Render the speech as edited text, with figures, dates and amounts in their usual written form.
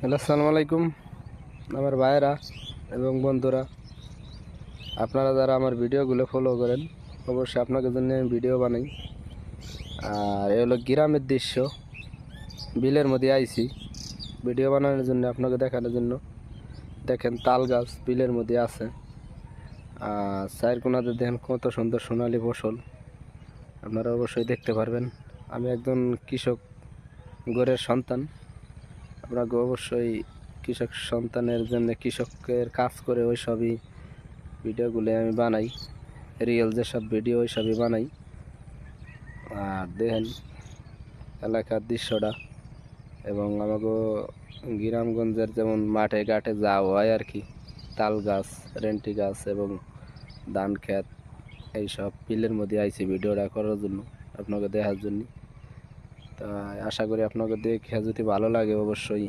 Hello, আসসালামু আলাইকুম আমার ভাইয়েরা এবং বন্ধুরা। আপনারা যারা আমার ভিডিওগুলো ফলো করেন, অবশ্যই আপনাদের জন্য আমি ভিডিও বানাই। আর এ হলো গ্রামের দৃশ্য, বিলের মধ্যে আইছি ভিডিও বানানোর জন্য, আপনাকে দেখানোর জন্য। দেখেন তাল গাছ বিলের মধ্যে আছে, আর চায়ের কোনাতে দেখেন কত সুন্দর সোনালী ফসল, আপনারা অবশ্যই দেখতে পারবেন। আমি একজন কৃষক ঘরের সন্তান, আপনাকে অবশ্যই কৃষক সন্তানের জন্য কৃষকের কাজ করে ওই সবই ভিডিওগুলো আমি বানাই, রিয়েল যেসব ভিডিও ওই সবই বানাই। আর দেখেন এলাকার দৃশ্যটা, এবং আমাকে গ্রামগঞ্জের যেমন মাঠে ঘাটে যাওয়া হয় আর কি, তাল গাছ, রেন্টি গাছ এবং ধান ক্ষেত, এইসব বিলের মধ্যে আইছি ভিডিওটা করার জন্য, আপনাকে দেখার জন্য। তা আশা করি আপনাকে দেখে যদি ভালো লাগে অবশ্যই